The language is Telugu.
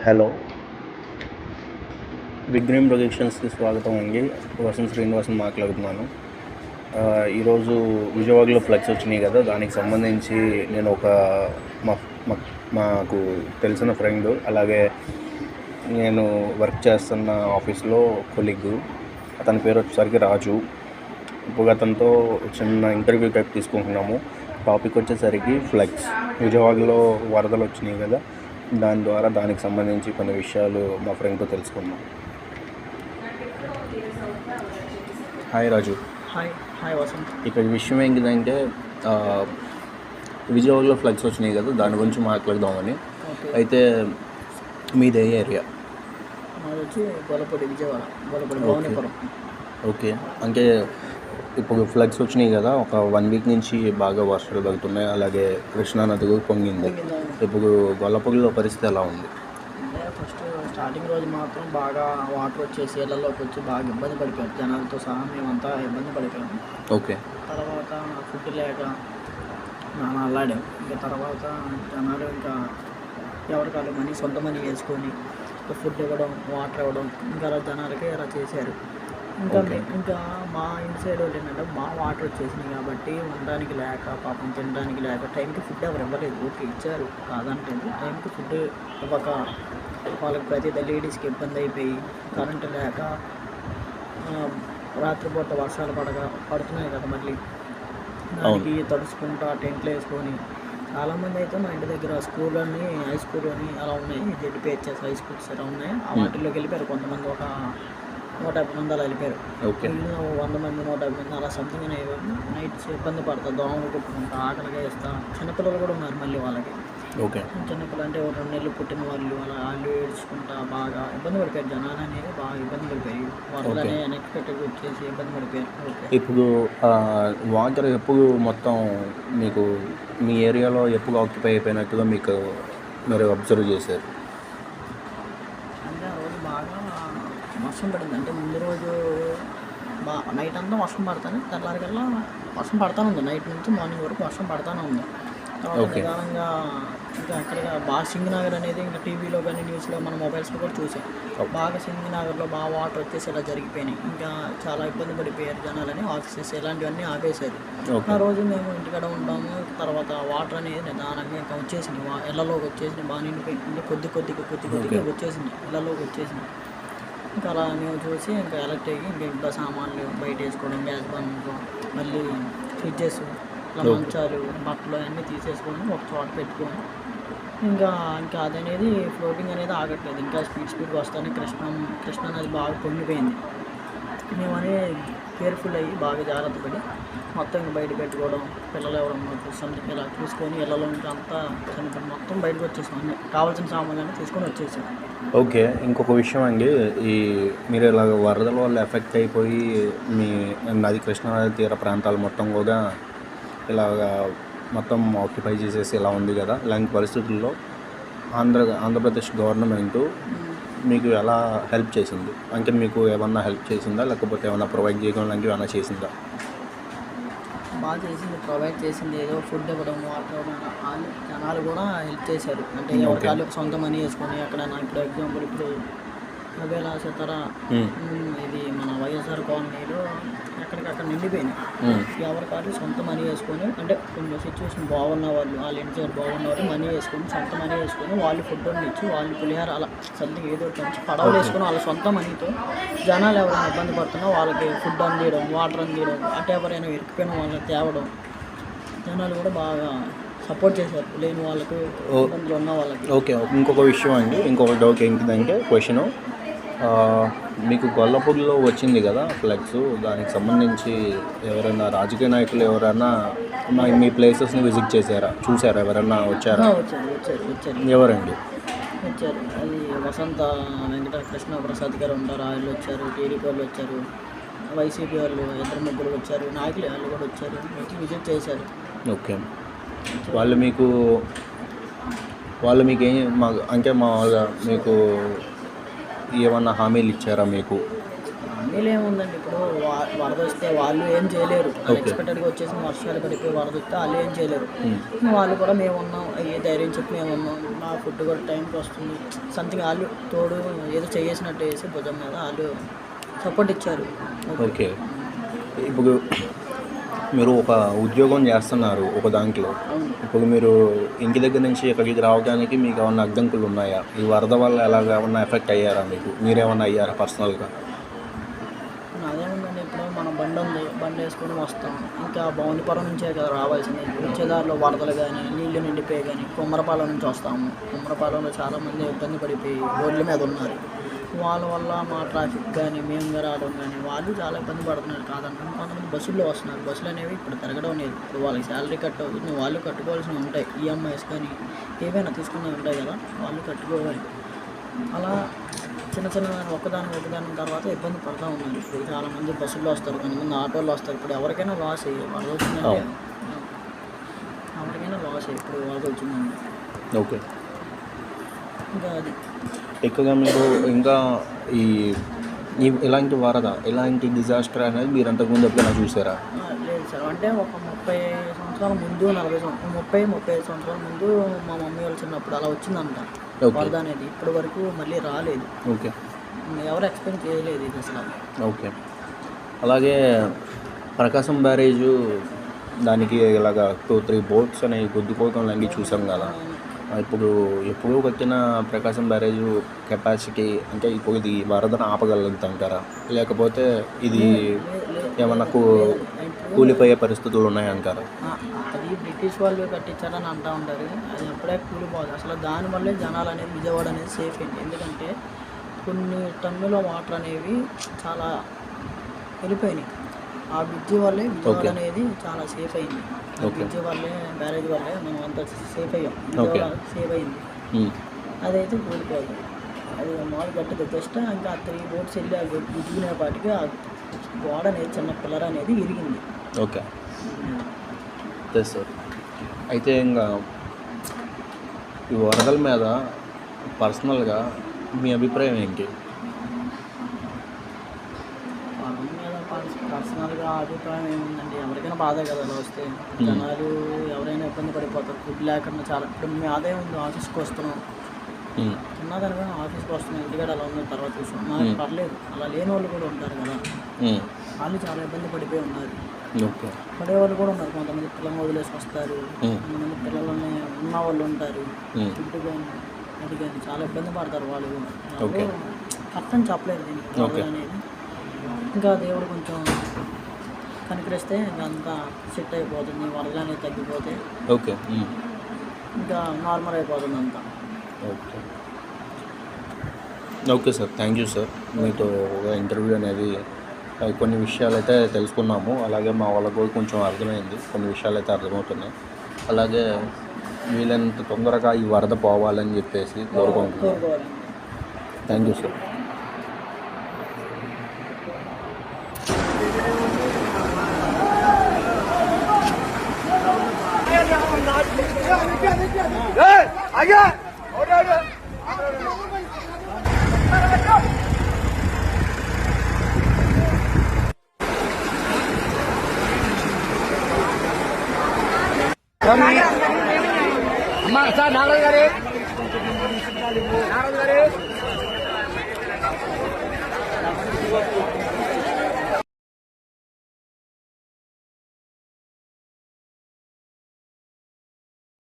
హలో, బిగ్ డ్రీమ్ ప్రొజెక్షన్స్కి స్వాగతం అండి. వసంత్ శ్రీనివాసన్ మాట్లాడుతున్నాను. ఈరోజు విజయవాడలో ఫ్లడ్స్ వచ్చినాయి కదా, దానికి సంబంధించి నేను ఒక మాకు తెలిసిన ఫ్రెండ్, అలాగే నేను వర్క్ చేస్తున్న ఆఫీస్లో కొలీగ్, అతని పేరు వచ్చేసరికి రాజు. ఇప్పుడు అతనితో చిన్న ఇంటర్వ్యూ టైప్ తీసుకుంటున్నాము. టాపిక్ వచ్చేసరికి ఫ్లడ్స్, విజయవాడలో వరదలు వచ్చినాయి కదా, దానికి సంబంధించి కొన్ని విషయాలు మా ఫ్రెండ్తో తెలుసుకుందాం. హాయ్ రాజు. హాయ్ వసంత్. ఇక్కడ విషయం ఏంటిదంటే, విజయవాడలో ఫ్లడ్స్ వచ్చినాయి కదా, దాని గురించి మాట్లాడదామని. అయితే మీది ఏ ఏరియా? మాది వచ్చి గొల్లపూడి, విజయవాడ గొల్లపూడి భవానీపురం. ఓకే, అంటే ఇప్పుడు ఫ్లడ్స్ వచ్చినాయి కదా, ఒక 1 వీక్ నుంచి బాగా వర్షాలు పడుతున్నాయి, అలాగే కృష్ణానది కూడా పొంగింది. ఇప్పుడు గొల్లపూడిలో పరిస్థితి ఎలా ఉంది? అంటే ఫస్ట్ స్టార్టింగ్ రోజు మాత్రం బాగా వాటర్ వచ్చేసి ఇళ్లలోకి వచ్చి బాగా ఇబ్బంది పడిపోయాం, జనాలతో సహా మేమంతా ఇబ్బంది పడిపోయాము. ఓకే. తర్వాత ఫుడ్ లేక నాన్న అల్లాడాం. ఇంకా తర్వాత జనాలు ఇంకా ఎవరికాళ్ళు సొంత మనీ వేసుకొని ఫుడ్ ఇవ్వడం, వాటర్ ఇవ్వడం, ఇంకా అలా జనాలకి అలా చేశారు. ఇంకా మా ఇంటి సైడ్ వాళ్ళు ఏంటంటే బాగా వాటర్ వచ్చేసినాయి కాబట్టి ఉండడానికి లేక, పాపం తినడానికి లేక, టైంకి ఫుడ్ ఎవరు ఇవ్వలేదు. ఓకే, ఇచ్చారు కాదంటే, టైంకి ఫుడ్ ఇవ్వక వాళ్ళకి ప్రతి లేడీస్కి ఇబ్బంది అయిపోయి, కరెంటు లేక, రాత్రిపూట వర్షాలు పడుతున్నాయి కదా, మళ్ళీ దానికి తడుచుకుంటా టెంట్లు వేసుకొని చాలామంది అయితే మా ఇంటి దగ్గర స్కూళ్ళని, హై స్కూల్ అని అలా ఉన్నాయి, జెడ్పీహెచ్ఎస్ హై స్కూల్స్ అలా ఉన్నాయి. ఆ వాటిల్లోకి వెళ్ళిపోయారు కొంతమంది, ఒక 150 మంది అలా వెళ్ళిపోయారు. 100 మంది 150 మంది అలా సంథింగ్ అనేవి. నైట్స్ ఇబ్బంది పడతా, దోమలు కుట్టుకుంటా, ఆకలిగా ఇస్తా. చిన్నపిల్లలు కూడా ఉన్నారు మళ్ళీ వాళ్ళకి. ఓకే. చిన్నపిల్లలు అంటే 2 నెలలు పుట్టిన వాళ్ళు అలా వాళ్ళు ఏడ్చుకుంటా బాగా ఇబ్బంది పడిపోయారు. జనాలు అనేది బాగా ఇబ్బంది పడిపోయాయి. వరదలు అనేవి అన్ఎక్స్పెక్టెడ్గా వచ్చేసి ఇబ్బంది పడిపోయారు. ఓకే. ఇప్పుడు వాటర్ ఎప్పుడు మొత్తం మీకు మీ ఏరియాలో ఎప్పుడు ఆక్యుపై అయిపోయినట్టుగా మీరు అబ్జర్వ్ చేశారు? అంటే ఆ రోజు బాగా వర్షం పడింది. అంటే ముందు రోజు నైట్ అంతా వర్షం పడతానే, తెల్లారికల్లా వర్షం పడతానే ఉంది. నైట్ నుంచి మార్నింగ్ వరకు వర్షం పడతానే ఉంది. తర్వాత నిదానంగా ఇంకా అక్కడిగా బాగా సింగనగర్ అనేది ఇంకా టీవీలో కానీ న్యూస్లో మన మొబైల్స్లో కూడా చూసాం. బాగా సింగనగర్లో బాగా వాటర్ వచ్చేసి ఇలా జరిగిపోయినాయి. ఇంకా చాలా ఇబ్బంది పడిపోయారు జనాలని. ఆఫీసెస్ ఇలాంటివన్నీ ఆపేశారు. ఆ రోజు మేము ఇంటికాడ ఉంటాము. తర్వాత వాటర్ అనేది నిదానంగా ఇంకా వచ్చేసింది, ఇళ్లలోకి వచ్చేసింది. బాగా నిండిపోయింది, కొద్దిగా వచ్చేసింది, ఇళ్లలోకి వచ్చేసింది. ఇంకా అలా మేము చూసి ఇంకా ఎలక్ట్ అయ్యి ఇంకా ఇంట్లో సామాన్లు బయట వేసుకోవడం, గ్యాస్ బండ్లు, మళ్ళీ ఫ్రిడ్జెస్, ఇలా మంచాలు, బట్టలు అన్నీ తీసేసుకొని ఒక చోట పెట్టుకొని ఇంకా అదనేది ఫ్లోటింగ్ అనేది ఆగట్లేదు. ఇంకా స్పీడ్గా వస్తానే కృష్ణా నది బాగా పొంగిపోయింది. మేము అనేది కేర్ఫుల్ అయ్యి బాగా జాగ్రత్త పడి మొత్తం ఇంకా బయట పెట్టుకోవడం, పిల్లలు ఎవరన్నా సంథింగ్ ఇలా చూసుకొని ఇళ్ళలో ఇంకా అంతా చనిపోయి మొత్తం బయటకు వచ్చేసాం. అన్నీ కావాల్సిన సామాన్లు తీసుకొని వచ్చేసాం. ఓకే. ఇంకొక విషయం అండి, మీరు ఇలాగ వరదల వల్ల ఎఫెక్ట్ అయిపోయి మీ నది కృష్ణానది తీర ప్రాంతాలు మొత్తం కూడా ఇలాగా మొత్తం ఆక్యుపై చేసేసి ఇలా ఉంది కదా, ఇలాంటి పరిస్థితుల్లో ఆంధ్రప్రదేశ్ గవర్నమెంటు మీకు ఎలా హెల్ప్ చేసింది? అంటే మీకు ఏమన్నా హెల్ప్ చేసిందా, లేకపోతే ఏమైనా ప్రొవైడ్ చేయడం లాంటివి ఏమైనా చేసిందా? బాగా చేసింది, ప్రొవైడ్ చేసింది. ఏదో ఫుడ్ ఇవ్వడం, వాటర్ ఇవ్వడం, వాళ్ళు జనాలు కూడా హెల్ప్ చేశారు. అంటే ఎవరికాళ్ళు సొంత మనీ వేసుకొని ఎక్కడైనా, ఇప్పుడు ఎగ్జాంపుల్ ఇప్పుడు అవేలా సీతారా ఇది మన వైఎస్ఆర్ కాలనీలో ఎక్కడికక్కడ నిండిపోయినాయి. ఎవరికాళ్ళు సొంత మనీ వేసుకొని, అంటే కొంచెం సిచ్యువేషన్ బాగున్న వాళ్ళు, వాళ్ళ ఇంటి బాగున్న వాళ్ళు మనీ వేసుకొని, సొంత మనీ వేసుకొని వాళ్ళు ఫుడ్ ఇచ్చి, వాళ్ళు పులిహార అలా సంథింగ్ ఏదో మంచి పడవలు వేసుకొని వాళ్ళ సొంత మనీతో జనాలు ఎవరైనా ఇబ్బంది పడుతున్నా వాళ్ళకి ఫుడ్ అందియడం, వాటర్ అందియడం, అంటే ఎవరైనా ఇరుక్కుపోయిన వాళ్ళని తేవడం, జనాలు కూడా బాగా సపోర్ట్ చేశారు లేని వాళ్ళకు, ఇబ్బందులు ఉన్న వాళ్ళకి. ఓకే. ఇంకొక విషయం అండి, ఇంకొక డౌట్ ఏంటిదంటే క్వశ్చను, మీకు గొల్లపూడిలో వచ్చింది కదా ఫ్లడ్స్, దానికి సంబంధించి ఎవరైనా రాజకీయ నాయకులు ఎవరైనా మీ ప్లేసెస్ని విజిట్ చూసారా? ఎవరైనా వచ్చారా? వచ్చారు. ఎవరండి వచ్చారు? అది వసంత కృష్ణ ప్రసాద్ గారు ఉంటారు, వాళ్ళు వచ్చారు. టీడీపీ వాళ్ళు వచ్చారు, వైసీపీ వాళ్ళు 2-3 వచ్చారు, నాయకులు వాళ్ళు కూడా వచ్చారు, వచ్చి విజిట్ చేశారు. ఓకే. వాళ్ళు మీకు అంటే మీకు ఏమన్నా హామీలు ఇచ్చారా? మీకు హామీలు ఏముందండి, ఇప్పుడు వరద వస్తే వాళ్ళు ఏం చేయలేరు. అన్ఎక్స్పెక్టెడ్గా వచ్చేసి వర్షాలు పడిపోయి వరద వస్తే వాళ్ళు ఏం చేయలేరు. వాళ్ళు కూడా మేము ఉన్నాం, ఏ ధైర్యం చెప్పి మేము ఉన్నాం, మా ఫుడ్ కూడా టైంకి వస్తుంది, సంథింగ్ వాళ్ళు తోడు ఏదో చేసినట్టు వేసి భుజం మీద వాళ్ళు సపోర్ట్ ఇచ్చారు. ఓకే. ఇప్పుడు మీరు ఒక ఉద్యోగం చేస్తున్నారు ఒక దాంట్లో. ఇప్పుడు మీరు ఇంటి దగ్గర నుంచి ఇక్కడికి రావడానికి మీకు ఏమన్నా అడ్డంకులు ఉన్నాయా? ఈ వరద వల్ల ఎలాగేమన్నా ఎఫెక్ట్ అయ్యారా మీకు? మీరేమన్నా అయ్యారా పర్సనల్గా? అదేముందండి, ఇప్పుడు మనం బండి ఉంది, బండి వేసుకొని వస్తాం, ఇంకా భవనిపురం నుంచే కదా రావాల్సింది. వచ్చేదారిలో వరదలు కానీ నీళ్లు నిండిపోయి కానీ కుమ్మరపాలెం నుంచి వస్తాము. కుమ్మరపాలెంలో చాలామంది ఇబ్బంది పడిపోయి రోడ్ల మీద ఉన్నారు. వాళ్ళ వల్ల మా ట్రాఫిక్ కానీ మేము రావడం కానీ వాళ్ళు చాలా ఇబ్బంది పడుతున్నారు. కాదంటే కొంతమంది బస్సుల్లో వస్తున్నారు. బస్సులు అనేవి ఇప్పుడు తిరగడం లేదు. ఇప్పుడు వాళ్ళకి శాలరీ కట్ అవుతుంది, వాళ్ళు కట్టుకోవాల్సినవి ఉంటాయి. ఈఎంఐస్ కానీ ఏవైనా తీసుకున్నవి ఉంటాయి కదా, వాళ్ళు కట్టుకోవాలి. అలా చిన్న చిన్న ఒకదాని తర్వాత ఇబ్బంది పడుతూ ఉన్నారు. ఇప్పుడు చాలామంది బస్సుల్లో వస్తారు, కొంతమంది ఆటోల్లో వస్తారు. ఇప్పుడు ఎవరికైనా లాస్ అయ్యి వరద వచ్చిందంటే ఎవరికైనా లాస్ అయ్యి ఇప్పుడు వరద వచ్చిందండి. ఓకే. ఇంకా అది ఎక్కువగా మీరు ఇంకా ఈ ఇలాంటి వరద, ఇలాంటి డిజాస్టర్ అనేది మీరు అంతకుముందు ఎప్పుడైనా చూసారా? లేదు సార్, అంటే ఒక 30 సంవత్సరాల ముందు 35 సంవత్సరాల ముందు మా మమ్మీ వాళ్ళు చిన్నప్పుడు అలా వచ్చిందంట వరద అనేది. ఇప్పటి వరకు మళ్ళీ రాలేదు. ఓకే. ఎవరు ఎక్స్పెక్ట్ చేయలేదు ఇది అసలు. ఓకే. అలాగే ప్రకాశం బ్యారేజు దానికి ఇలాగా 2-3 బోట్స్ అనేవి గుద్దుకోవడం లాంటివి చూసాం కదా. ఇప్పుడు ఎప్పుడూ కట్టిన ప్రకాశం బ్యారేజ్ కెపాసిటీ అంటే ఇప్పుడు ఇది వరదను ఆపగలుగుతుంటారా, లేకపోతే ఇది ఏమన్నా కూలిపోయే పరిస్థితులు ఉన్నాయంటారా? అది బ్రిటిష్ వాళ్ళు కట్టించారని అంటూ ఉంటారు. అది ఎప్పుడే కూలిపోదు అసలు. దానివల్లే జనాలు అనేది విజయవాడ అనేది సేఫ్ అయింది. ఎందుకంటే కొన్ని టన్నుల వాటర్ అనేవి చాలా వెళ్ళిపోయినాయి. ఆ బ్రిడ్జి వల్లే విజయవాడ అనేది చాలా సేఫ్ అయింది. బ్రిడ్జ్ వల్లే, బ్యారేజ్ వల్లే మనం అంతా సేఫ్ అయ్యాం. విజయవాడ సేఫ్ అయింది. అదైతే కూలిపోదు. అది మామూలు గట్టిగా జస్ట్ ఇంకా 3 బోట్స్ వెళ్ళి ఆ గుద్దుకునేపాటికి ఆ గోడ అనేది చిన్న పిల్లర్ అనేది విరిగింది. ఓకే. సార్, అయితే ఇంకా ఈ వరదల మీద పర్సనల్గా మీ అభిప్రాయం ఏంటి? పర్సనల్గా అభిప్రాయం ఏముందండి, ఎవరికైనా బాధే కదా అలా వస్తే. జనాలు ఎవరైనా ఇబ్బంది పడిపోతారు. ఫుడ్ లేకుండా చాలా. ఇప్పుడు మీ ఆదాయం ఉంది, ఆఫీస్కి వస్తున్నాం, ఉన్నదానిగా ఆఫీస్కి వస్తున్నాం, ఇంటికాడ అలా ఉన్న తర్వాత చూసాం మనకి పర్లేదు. అలా లేని వాళ్ళు కూడా ఉంటారు కదా, వాళ్ళు చాలా ఇబ్బంది పడిపోయి ఉన్నారు. పడేవాళ్ళు కూడా ఉన్నారు. కొంతమంది పిల్లల్ని వదిలేసి వస్తారు, కొంతమంది పిల్లలని ఉన్న వాళ్ళు ఉంటారు. ఫుడ్ కానీ అది కానీ చాలా ఇబ్బంది పడతారు వాళ్ళు. కష్టం చెప్పలేదు దీనికి అనేది. ఇంకా దేవుడు కొంచెం కనికరిస్తే అంతా సెట్ అయిపోతుంది. వరదలు అనేది తగ్గిపోతే ఓకే, ఇంకా నార్మల్ అయిపోతుంది అంతా. Okay. Okay sir, thank you sir. మీతో ఒక ఇంటర్వ్యూ అనేది కొన్ని విషయాలు అయితే తెలుసుకున్నాము. అలాగే మా వాళ్ళకు కూడా కొంచెం అర్థమైంది, కొన్ని విషయాలు అయితే అర్థమవుతున్నాయి. అలాగే వీళ్ళంత తొందరగా ఈ వరద పోవాలని చెప్పేసి కోరుకుంటున్నాను. Thank you sir. అమ్మా సార్ నాలుగు గారు